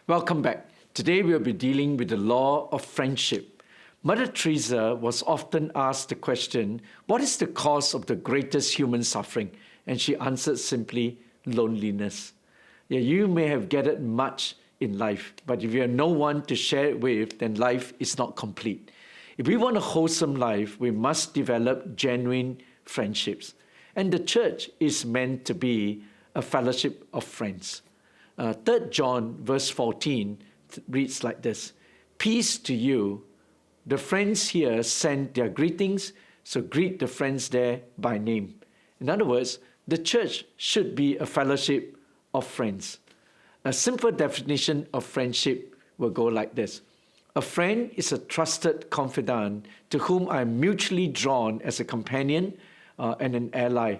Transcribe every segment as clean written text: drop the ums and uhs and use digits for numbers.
Welcome back. Today we'll be dealing with the law of friendship. Mother Teresa was often asked the question, what is the cause of the greatest human suffering? And she answered simply, loneliness. Yeah, you may have gathered much in life, but if you have no one to share it with, then life is not complete. If we want a wholesome life, we must develop genuine friendships. And the church is meant to be a fellowship of friends. 3 John verse 14 reads like this, peace to you. The friends here send their greetings, so greet the friends there by name. In other words, the church should be a fellowship of friends. A simple definition of friendship will go like this. A friend is a trusted confidant to whom I am mutually drawn as a companion and an ally,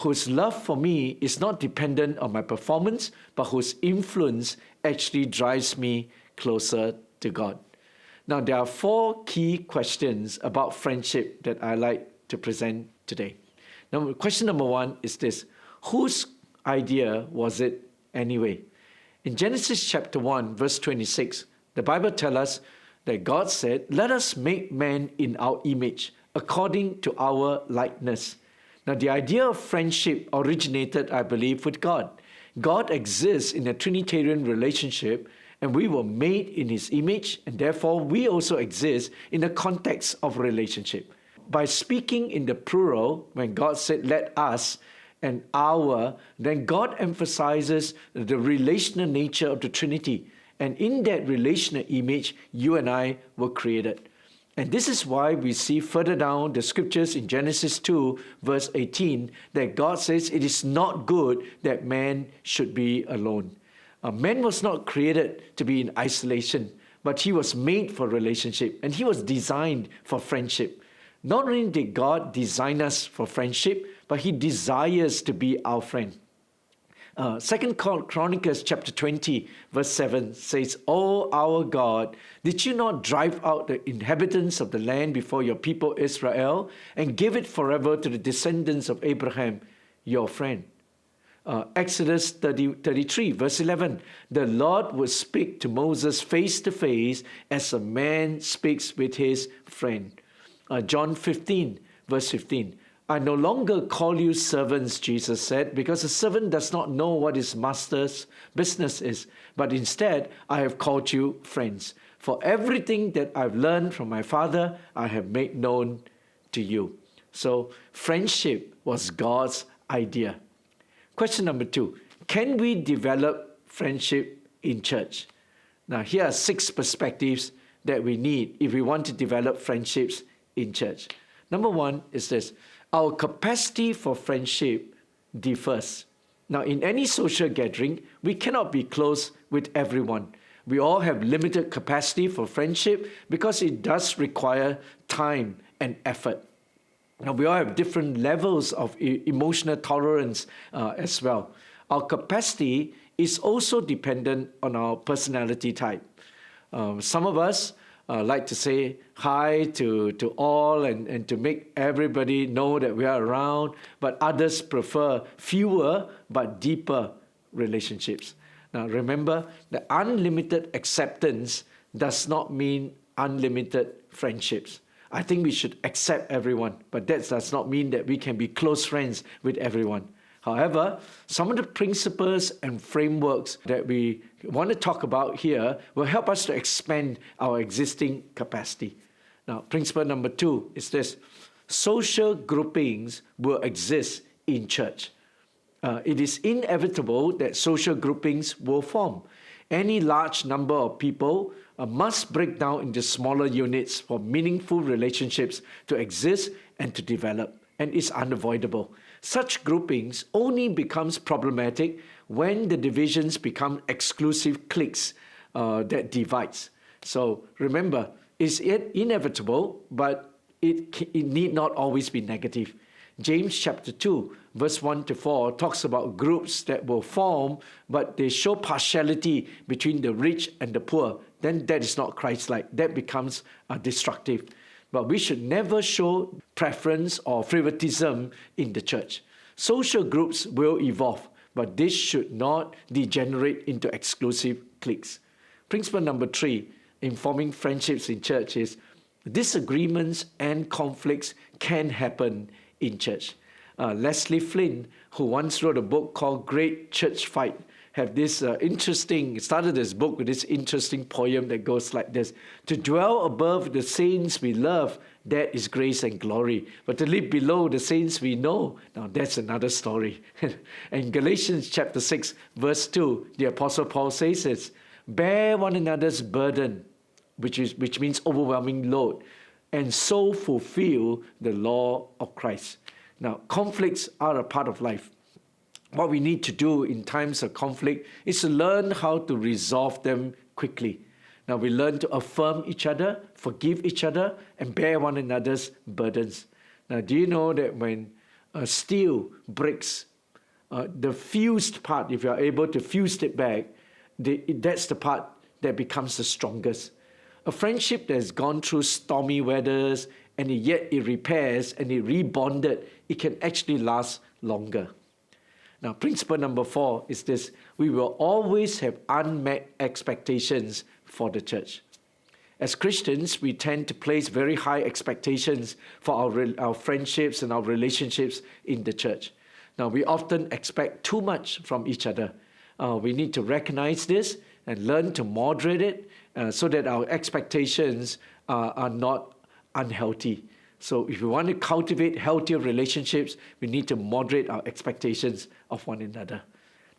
whose love for me is not dependent on my performance, but whose influence actually drives me closer to God. Now, there are 4 key questions about friendship that I like to present today. Now, question number 1 is this. Whose idea was it anyway? In Genesis chapter 1, verse 26, the Bible tells us that God said, let us make man in our image, according to our likeness. Now, the idea of friendship originated, I believe, with God. God exists in a Trinitarian relationship, and we were made in His image, and therefore we also exist in the context of relationship. By speaking in the plural, when God said, let us and our, then God emphasizes the relational nature of the Trinity. And in that relational image, you and I were created. And this is why we see further down the scriptures in Genesis 2, verse 18, that God says it is not good that man should be alone. Man was not created to be in isolation, but he was made for relationship, and he was designed for friendship. Not only did God design us for friendship, but He desires to be our friend. 2 Chronicles chapter 20 verse 7 says, O our God, did you not drive out the inhabitants of the land before your people Israel and give it forever to the descendants of Abraham, your friend? Exodus 33 verse 11, the Lord would speak to Moses face to face as a man speaks with his friend. John 15 verse 15, I no longer call you servants, Jesus said, because a servant does not know what his master's business is, but instead I have called you friends. For everything that I've learned from my Father, I have made known to you. So friendship was God's idea. Question number 2, can we develop friendship in church? Now here are 6 perspectives that we need if we want to develop friendships in church. Number 1 is this. Our capacity for friendship differs. Now, in any social gathering, we cannot be close with everyone. We all have limited capacity for friendship because it does require time and effort. Now, we all have different levels of emotional tolerance as well. Our capacity is also dependent on our personality type. Some of us like to say hi to all and to make everybody know that we are around, but others prefer fewer but deeper relationships. Now remember, the unlimited acceptance does not mean unlimited friendships. I think we should accept everyone, but that does not mean that we can be close friends with everyone. However, some of the principles and frameworks that we want to talk about here will help us to expand our existing capacity. Now, principle number 2 is this. Social groupings will exist in church. It is inevitable that social groupings will form. Any large number of people must break down into smaller units for meaningful relationships to exist and to develop, and it's unavoidable. Such groupings only becomes problematic when the divisions become exclusive cliques that divides. So remember, it's inevitable, but it need not always be negative. James chapter 2, verse 1 to 4 talks about groups that will form, but they show partiality between the rich and the poor. Then that is not Christ-like. That becomes destructive. But we should never show preference or favoritism in the church. Social groups will evolve, but this should not degenerate into exclusive cliques. Principle number 3 in forming friendships in church is disagreements and conflicts can happen in church. Leslie Flynn, who once wrote a book called Great Church Fight, have this started this book with this interesting poem that goes like this: to dwell above the saints we love, that is grace and glory. But to live below the saints we know, now that's another story. And Galatians chapter 6, verse 2, the Apostle Paul says this: bear one another's burden, which means overwhelming load, and so fulfill the law of Christ. Now, conflicts are a part of life. What we need to do in times of conflict is to learn how to resolve them quickly. Now, we learn to affirm each other, forgive each other, and bear one another's burdens. Now, do you know that when steel breaks, the fused part, if you are able to fuse it back, that's the part that becomes the strongest. A friendship that has gone through stormy weathers and yet it repairs and it rebonded, it can actually last longer. Now, principle number 4 is this: we will always have unmet expectations for the church. As Christians, we tend to place very high expectations for our friendships and our relationships in the church. Now, we often expect too much from each other. We need to recognize this and learn to moderate it so that our expectations are not unhealthy. So if we want to cultivate healthier relationships, we need to moderate our expectations of one another.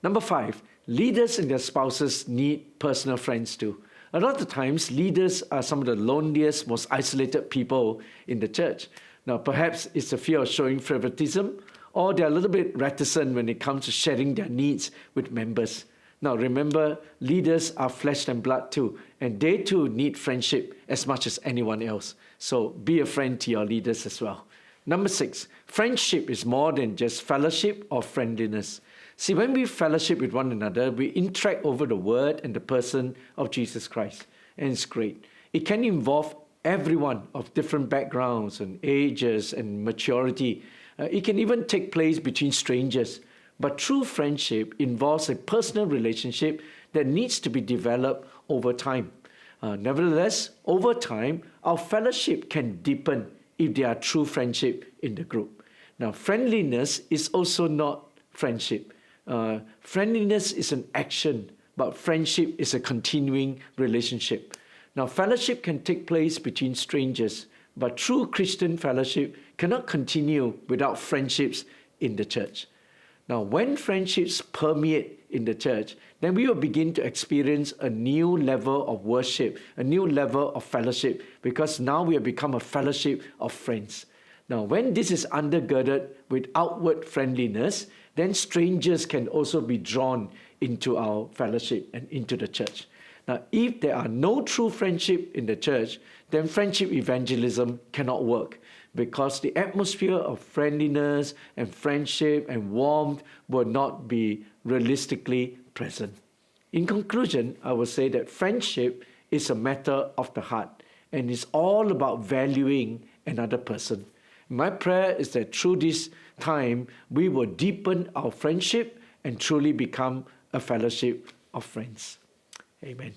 Number 5, leaders and their spouses need personal friends too. A lot of times, leaders are some of the loneliest, most isolated people in the church. Now, perhaps it's a fear of showing favoritism, or they're a little bit reticent when it comes to sharing their needs with members. Now, remember, leaders are flesh and blood too, and they too need friendship as much as anyone else. So be a friend to your leaders as well. Number 6, friendship is more than just fellowship or friendliness. See, when we fellowship with one another, we interact over the word and the person of Jesus Christ. And it's great. It can involve everyone of different backgrounds and ages and maturity. It can even take place between strangers. But true friendship involves a personal relationship that needs to be developed over time. Nevertheless, over time, our fellowship can deepen if there are true friendship in the group. Now, friendliness is also not friendship. Friendliness is an action, but friendship is a continuing relationship. Now, fellowship can take place between strangers, but true Christian fellowship cannot continue without friendships in the church. Now, when friendships permeate in the church, then we will begin to experience a new level of worship, a new level of fellowship, because now we have become a fellowship of friends. Now, when this is undergirded with outward friendliness, then strangers can also be drawn into our fellowship and into the church. Now, if there are no true friendship in the church, then friendship evangelism cannot work, because the atmosphere of friendliness and friendship and warmth will not be realistically present. In conclusion, I will say that friendship is a matter of the heart, and it's all about valuing another person. My prayer is that through this time, we will deepen our friendship and truly become a fellowship of friends. Amen.